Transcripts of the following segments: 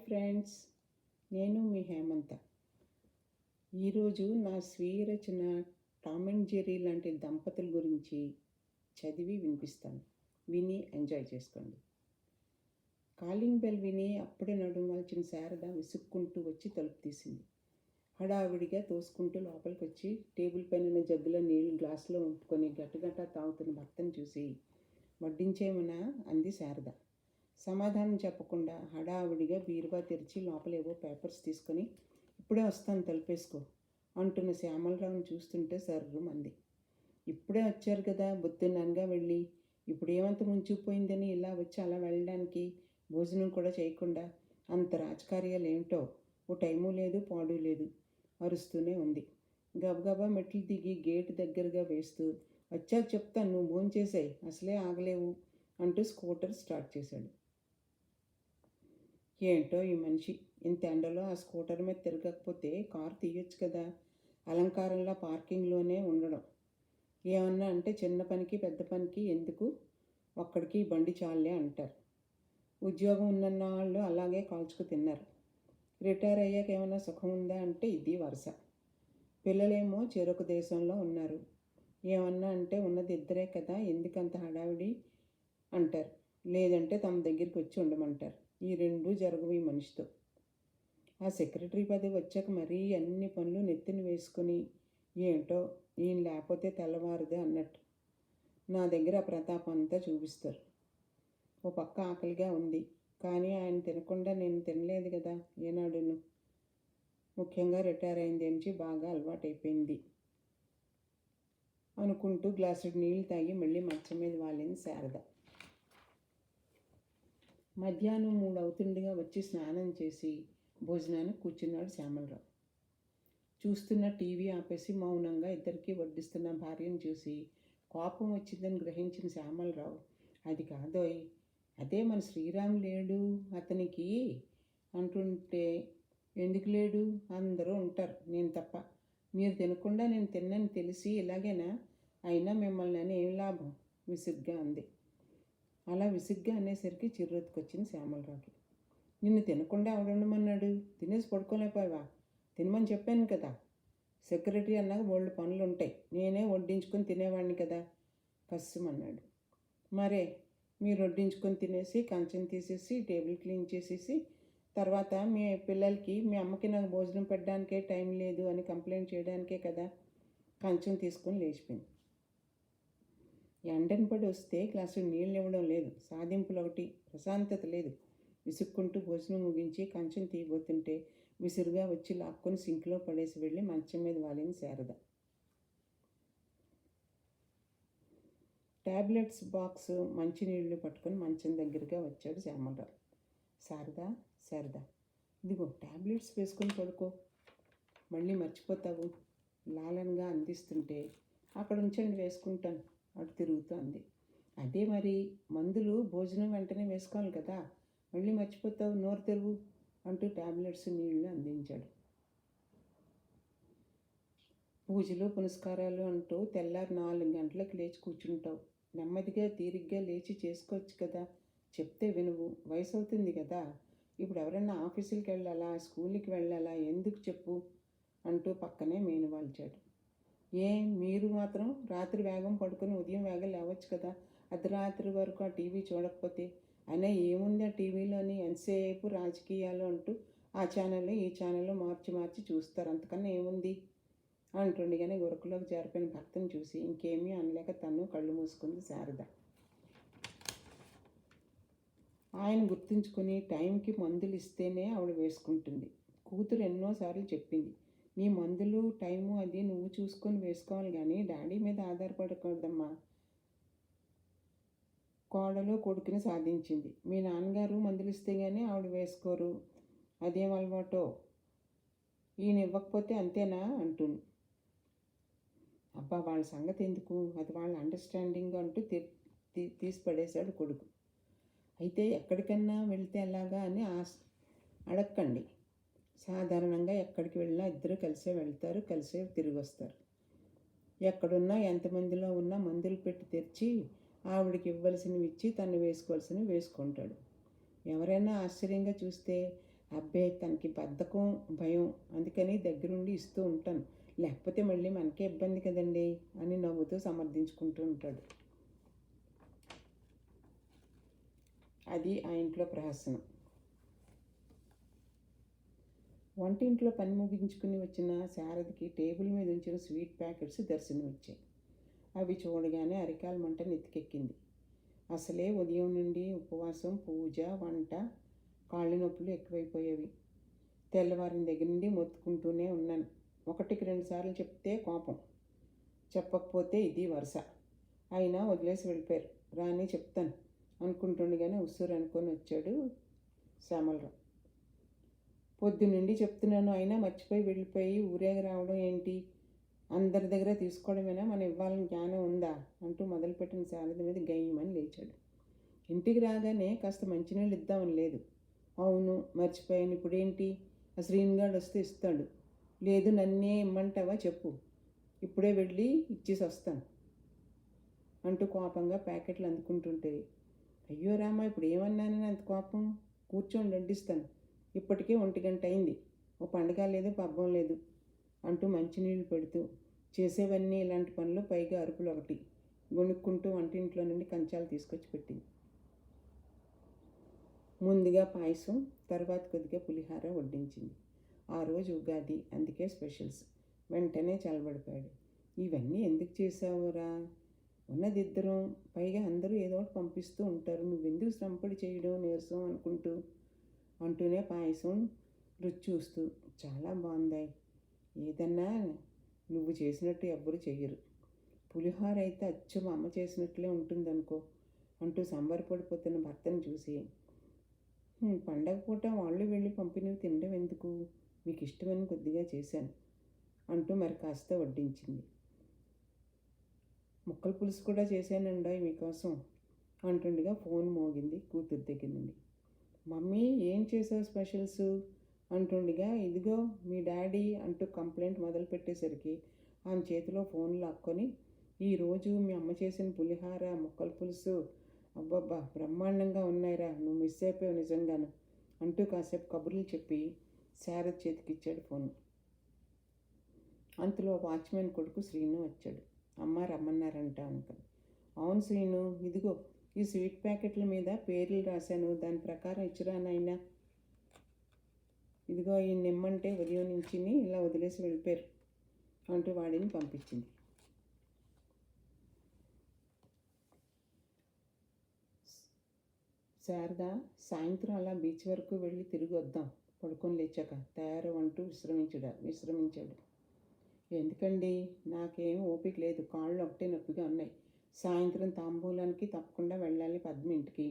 Friends, నేను మీ హేమంత. ఈరోజు నా స్వీయ రచన టామ్ అండ్ జెర్రీ లాంటి దంపతుల గురించి చదివి వినిపిస్తాను. విని ఎంజాయ్ చేసుకోండి. కాలింగ్ బెల్ విని అప్పుడే నడుమల్చిన శారద విసుక్కుంటూ వచ్చి తలుపు తీసింది. హడావిడిగా తోసుకుంటూ లోపలికి వచ్చి టేబుల్ పైన జగ్గులో నీళ్లు గ్లాసులో ఉంపుకొని గట్టగట్టా తాగుతున్న భర్తను చూసి వడ్డించేమనా అంది శారద. సమాధానం చెప్పకుండా హడావిడిగా బీరువా తెరిచి లోపలేవో పేపర్స్ తీసుకొని ఇప్పుడే వస్తాను తలుపేసుకో అంటున్న శ్యామలరావుని చూస్తుంటే సర్రుమంది. ఇప్పుడే వచ్చారు కదా బొద్దున్ననగా వెళ్ళి ఇప్పుడేమంత ముంచుకుపోయిందని ఇలా వచ్చి అలా వెళ్ళడానికి భోజనం కూడా చేయకుండా అంత రాజకార్యాలు ఏమిటో ఓ టైము లేదు పాడు లేదు అరుస్తూనే ఉంది. గబగబా మెట్లు దిగి గేటు దగ్గరగా వేస్తూ వచ్చాక చెప్తాను నువ్వు భోంచేసాయి అసలే ఆగలేవు అంటూ స్కూటర్ స్టార్ట్ చేశాడు. ఏంటో ఈ మనిషి ఇంత ఎండలో ఆ స్కూటర్ మీద తిరగకపోతే కారు తీయొచ్చు కదా, అలంకారంలో పార్కింగ్లోనే ఉండడం. ఏమన్నా అంటే చిన్న పనికి పెద్ద పనికి ఎందుకు, ఒక్కడికి బండి చాలే అంటారు. ఉద్యోగం ఉన్న వాళ్ళు అలాగే కాల్చుకు తిన్నారు. రిటైర్ అయ్యాక ఏమైనా సుఖం ఉందా అంటే ఇది వరుస. పిల్లలేమో చెరొక దేశంలో ఉన్నారు. ఏమన్నా అంటే ఉన్నది ఇద్దరే కదా ఎందుకంత హడావిడి అంటారు. లేదంటే తమ దగ్గరికి వచ్చి ఉండమంటారు. ఈ రెండూ జరగవు ఈ మనిషితో. ఆ సెక్రటరీ పదవి వచ్చాక మరీ అన్ని పనులు నెత్తిన వేసుకుని ఏంటో ఈయన లేకపోతే తెల్లవారుదే అన్నట్టు నా దగ్గర ఆ ప్రతాపం అంతా చూపిస్తారు. ఓ పక్క ఆకలిగా ఉంది, కానీ ఆయన తినకుండా నేను తినలేదు కదా ఏనాడును. ముఖ్యంగా రిటైర్ అయింది నుంచి బాగా అలవాటైపోయింది అనుకుంటూ గ్లాసుడు నీళ్ళు తాగి మళ్ళీ మంచం మీద వాలింది శారద. మధ్యాహ్నం 3 అవుతుండగా వచ్చి స్నానం చేసి భోజనానికి కూర్చున్నాడు శ్యామలరావు. చూస్తున్న టీవీ ఆపేసి మౌనంగా ఇద్దరికి వడ్డిస్తున్న భార్యను చూసి కోపం వచ్చిందని గ్రహించిన శ్యామలరావు, అది కాదోయ్, అదే మన శ్రీరామ్ లేడు అతనికి అంటుంటే, ఎందుకు లేడు, అందరూ ఉంటారు నేను తప్ప, మీరు తినకుండా నేను తిన్నని తెలిసి ఇలాగేనా, అయినా మిమ్మల్ని అని ఏం లాభం విసుగ్గా అంది. అలా విసుగ్గా అనేసరికి చిర్రెత్తుకొచ్చింది శ్యామలరావుకి. నిన్ను తినకుండా ఎవడుండమన్నాడు, తినేసి పడుకోలేకపోయావా, తినమని చెప్పాను కదా. సెక్రటరీ అన్నాక బోల్డ్ పనులు ఉంటాయి, నేనే వడ్డించుకొని తినేవాడిని కదా కస్సుమన్నాడు. మరే మీరు వడ్డించుకొని తినేసి కంచం తీసేసి టేబుల్ క్లీన్ చేసేసి తర్వాత మీ పిల్లలకి మీ అమ్మకి నాకు భోజనం పెట్టడానికే టైం లేదు అని కంప్లైంట్ చేయడానికే కదా కంచం తీసుకొని లేచిపోయింది. ఎండని పడి వస్తే గ్లాసు నీళ్ళు ఇవ్వడం లేదు, సాధింపులు ఒకటి, ప్రశాంతత లేదు. విసుక్కుంటూ భోజనం ముగించి కంచం తీయబోతుంటే విసురుగా వచ్చి లాక్కొని సింక్లో పడేసి వెళ్ళి మంచం మీద వాలింది శారద. ట్యాబ్లెట్స్ బాక్స్ మంచినీళ్ళు పట్టుకొని మంచం దగ్గరగా వచ్చాడు శ్యామలరావు. శారదా ఇదిగో ట్యాబ్లెట్స్ వేసుకొని పడుకో, మళ్ళీ మర్చిపోతావు లాలనగా అందిస్తుంటే అక్కడ ఉంచండి వేసుకుంటాను అటు తిరుగుతూ అంది. అదే మరి మందులు భోజనం వెంటనే వేసుకోవాలి కదా, మళ్ళీ మర్చిపోతావు, నోరు తెరువు అంటూ ట్యాబ్లెట్స్ నీళ్లు అందించాడు. పూజలు పునస్కారాలు అంటూ తెల్లారి 4 గంటలకు లేచి కూర్చుంటావు, నెమ్మదిగా తీరిగ్గా లేచి చేసుకోవచ్చు కదా, చెప్తే వినువు, వయసు అవుతుంది కదా, ఇప్పుడు ఎవరైనా ఆఫీసులకి వెళ్ళాలా స్కూల్కి వెళ్ళాలా ఎందుకు చెప్పు అంటూ పక్కనే మేనువాల్చాడు. మీరు మాత్రం రాత్రి వేగం పడుకొని ఉదయం వేగం లేవచ్చు కదా, అర్ధరాత్రి వరకు ఆ టీవీ చూడకపోతే, అయినా ఏముంది ఆ టీవీలోని, ఎంతసేపు రాజకీయాలు అంటూ ఆ ఛానల్ ఈ ఛానల్ మార్చి చూస్తారు, అంతకన్నా ఏముంది అంటుండగానే గురకలోకి జారిపోయిన భర్తను చూసి ఇంకేమీ అనలేక తను కళ్ళు మూసుకుంది శారద. ఆయన గుర్తుంచుకొని టైంకి మందులు ఇస్తేనే ఆవిడ వేసుకుంటుంది. కూతురు ఎన్నోసార్లు చెప్పింది, నీ మందులు టైము అది నువ్వు చూసుకొని వేసుకోవాలి కానీ డాడీ మీద ఆధారపడకూడదమ్మా. కోడలు కొడుకుని సాధించింది. మీ నాన్నగారు మందులు ఇస్తే కానీ ఆవిడ వేసుకోరు, అదేం అలవాటో, ఈయన ఇవ్వకపోతే అంతేనా అంటుంది. అబ్బా వాళ్ళ సంగతి ఎందుకు, అది వాళ్ళ అండర్స్టాండింగ్ అంటూ తీసి పడేశాడు కొడుకు. అయితే ఎక్కడికన్నా వెళ్తే ఎలాగా అని అడగండి, సాధారణంగా ఎక్కడికి వెళ్ళినా ఇద్దరు కలిసే వెళ్తారు, కలిసే తిరిగి వస్తారు. ఎక్కడున్నా ఎంతమందిలో ఉన్నా మందులు పెట్టి తెచ్చి ఆవిడికి ఇవ్వాల్సినవి ఇచ్చి తను వేసుకోవాల్సినవి వేసుకుంటాడు. ఎవరైనా ఆశ్చర్యంగా చూస్తే అబ్బే తనకి బద్ధకం, భయం, అందుకని దగ్గరుండి ఇస్తూ ఉంటాను. లేకపోతే మళ్ళీ మనకే ఇబ్బంది కదండి అని నవ్వుతూ సమర్థించుకుంటూ ఉంటాడు. అది ఆ ఇంట్లో ప్రహసనం. వంటింట్లో పని ముగించుకుని వచ్చిన శారదకి టేబుల్ మీద ఉంచిన స్వీట్ ప్యాకెట్స్ దర్శనమిచ్చాయి. అవి చూడగానే అరికాల మంట నెత్తికెక్కింది. అసలే ఉదయం నుండి ఉపవాసం, పూజ, వంట, కాళ్ళు నొప్పులు ఎక్కువైపోయేవి. తెల్లవారిన దగ్గర నుండి మొత్తుకుంటూనే ఉన్నాను. 1కి 2 సార్లు చెప్తే కోపం, చెప్పకపోతే ఇది వరుస. అయినా వదిలేసి వెళ్ళిపోయారు. రాని చెప్తాను అనుకుంటుండగానే ఉస్సూరు అనుకొని వచ్చాడు శ్యామలరావు. పొద్దున్నుండి చెప్తున్నాను, అయినా మర్చిపోయి వెళ్ళిపోయి ఊరేగి రావడం ఏంటి? అందరి దగ్గర తీసుకోవడమేనా? మనం ఇవ్వాలని జ్ఞానం ఉందా? అంటూ మొదలుపెట్టిన శారద మీద గయ్యమని లేచాడు. ఇంటికి రాగానే కాస్త మంచినీళ్ళు ఇద్దామని లేదు. అవును మర్చిపోయాను, ఇప్పుడేంటి? ఆ శ్రీనుగాడు వస్తే ఇస్తాడు. లేదు నన్నే ఇమ్మంటావా చెప్పు, ఇప్పుడే వెళ్ళి ఇచ్చేసి వస్తాను అంటూ కోపంగా ప్యాకెట్లు అందుకుంటుంటే, అయ్యో రామా, ఇప్పుడు ఏమన్నానని అంత కోపం? కూర్చొని వడ్డిస్తాను. ఇప్పటికే 1 గంట అయింది. ఓ పండుగ లేదు, పబ్బం లేదు అంటూ మంచినీళ్ళు పెడుతూ, చేసేవన్నీ ఇలాంటి పనులు, పైగా అరుపులు ఒకటి. గొణుక్కుంటూ వంటింట్లో నుండి కంచాలు తీసుకొచ్చి పెట్టింది. ముందుగా పాయసం, తర్వాత కొద్దిగా పులిహార వడ్డించింది. ఆ రోజు ఉగాది, అందుకే స్పెషల్స్. వెంటనే చల్లబడిపోయాడు. ఇవన్నీ ఎందుకు చేసావురా? ఉన్నదిద్దరం, పైగా అందరూ ఏదో ఒకటి పంపిస్తూ ఉంటారు, నువ్వెందుకు శ్రమపడి చేయడం నీరసం అనుకుంటూ అంటూనే పాయసం రుచి చూస్తూ, చాలా బాగుందాయి. ఏదన్నా నువ్వు చేసినట్టు ఎవ్వరు చెయ్యరు. పులిహోర అయితే అచ్చు మా అమ్మ చేసినట్లే ఉంటుందనుకో అంటూ సంబరపడిపోతున్న భర్తను చూసి, పండగ పూట వాళ్ళు వెళ్ళి పంపినవి తినడం ఎందుకు? మీకు ఇష్టమని కొద్దిగా చేశాను అంటూ మరి కాస్త వడ్డించింది. ముక్కల పులుసు కూడా చేశానండోయ్ మీకోసం అంటుండగా ఫోన్ మోగింది కూతురు దగ్గర నుండి. మమ్మీ ఏం చేసావు స్పెషల్స్ అంటుండగా, ఇదిగో మీ డాడీ అంటూ కంప్లైంట్ మొదలుపెట్టేసరికి ఆమె చేతిలో ఫోన్ లాక్కొని, ఈరోజు మీ అమ్మ చేసిన పులిహార, ముక్కల పులుసు అబ్బబ్బా బ్రహ్మాండంగా ఉన్నాయిరా, నువ్వు మిస్ అయిపోయావు నిజంగాను అంటూ కాసేపు కబుర్లు చెప్పి శారద చేతికిచ్చాడు ఫోన్. అంతలో వాచ్మెన్ కొడుకు శ్రీను వచ్చాడు. అమ్మ రమ్మన్నారంట అనుకుని. అవును శ్రీను, ఇదిగో ఈ స్వీట్ ప్యాకెట్ల మీద పేర్లు రాశాను, దాని ప్రకారం ఇచ్చిరా నాయనా. ఇదిగో ఈ నిమ్మంటే ఉదయం నుంచి ఇలా వదిలేసి వెళ్ళిపోయారు అంటూ వాడిని పంపించింది. శారద, సాయంత్రం అలా బీచ్ వరకు వెళ్ళి తిరిగి వద్దాం, పడుకొని లేచాక తయారవంటూ విశ్రమించాడు. ఎందుకండి? నాకేం ఓపిక లేదు, కాళ్ళు ఒకటే నొప్పిగా ఉన్నాయి. సాయంత్రం తాంబూలానికి తప్పకుండా వెళ్ళాలి పద్మ ఇంటికి.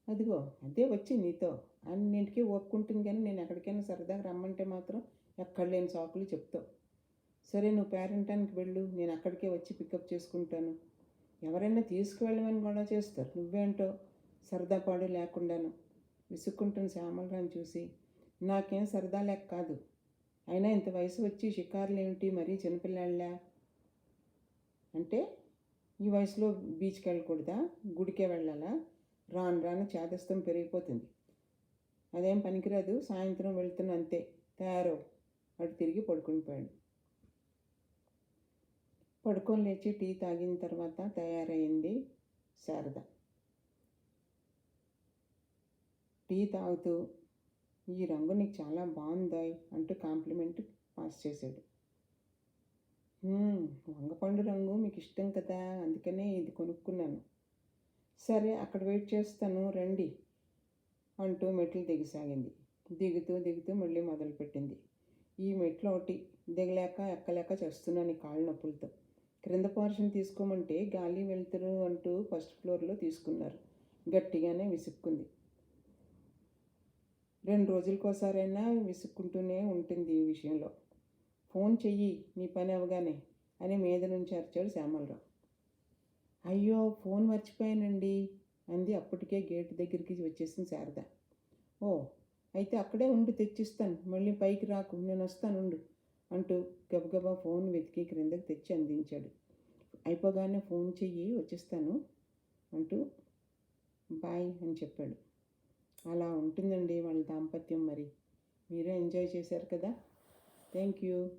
అదిగో అదే వచ్చి నీతో అన్నింటికి ఓపుకుంటుంది, కానీ నేను ఎక్కడికైనా సరదాగా రమ్మంటే మాత్రం ఎక్కడ లేని సాకులు చెప్తావు. సరే నువ్వు పేరెంటానికి వెళ్ళు, నేను అక్కడికే వచ్చి పికప్ చేసుకుంటాను. ఎవరైనా తీసుకువెళ్ళమని కూడా చేస్తారు, నువ్వేంటో సరదాపాడు లేకుండాను. విసుక్కుంటున్న శ్యామలరావుని చూసి, నాకేం సరదా లేక కాదు, అయినా ఇంత వయసు వచ్చి షికారులు ఏమిటి, మరీ చిన్నపిల్లాళ్ళ అంటే ఈ వయసులో బీచ్కి వెళ్ళకూడదా, గుడికే వెళ్ళాలా? రాను రాను చేదస్తం పెరిగిపోతుంది. అదేం పనికిరాదు, సాయంత్రం వెళ్తున్నా అంతే, తయారవు. అటు తిరిగి పడుకుని పోయాడు. పడుకొని లేచి టీ తాగిన తర్వాత తయారైంది శారద. టీ తాగుతూ, ఈ రంగు నీకు చాలా బాగుందాయ్ అంటూ కాంప్లిమెంట్ పాస్ చేశాడు. వంగపండు రంగు మీకు ఇష్టం కదా, అందుకనే ఇది కొనుక్కున్నాను. సరే అక్కడ వెయిట్ చేస్తాను రండి అంటూ మెట్లు దిగసాగింది. దిగుతూ మళ్ళీ మొదలుపెట్టింది. ఈ మెట్లు ఒకటి దిగలేక ఎక్కలేక చేస్తున్నాను ఈ కాళ్ళ నొప్పులతో. క్రింద పోర్షన్ తీసుకోమంటే గాలి వెళ్తురు అంటూ ఫస్ట్ ఫ్లోర్లో తీసుకున్నారు. గట్టిగానే విసుక్కుంది. 2 రోజులకోసారైనా విసుక్కుంటూనే ఉంటుంది ఈ విషయంలో. ఫోన్ చెయ్యి నీ పని అవగానే అని మీద నుంచి అరిచాడు శ్యామలరావు. అయ్యో ఫోన్ మర్చిపోయానండి అంది అప్పటికే గేటు దగ్గరికి వచ్చేసిన శారద. ఓ అయితే అక్కడే ఉండి తెచ్చిస్తాను, మళ్ళీ పైకి రాకు, నేను వస్తానుండు అంటూ గబగబా ఫోన్ వెతికి క్రిందకి తెచ్చి అందించాడు. అయిపోగానే ఫోన్ చెయ్యి వచ్చేస్తాను అంటూ బాయ్ అని చెప్పాడు. అలా ఉంటుందండి వాళ్ళ దాంపత్యం మరి. మీరు ఎంజాయ్ చేశారు కదా. Thank you.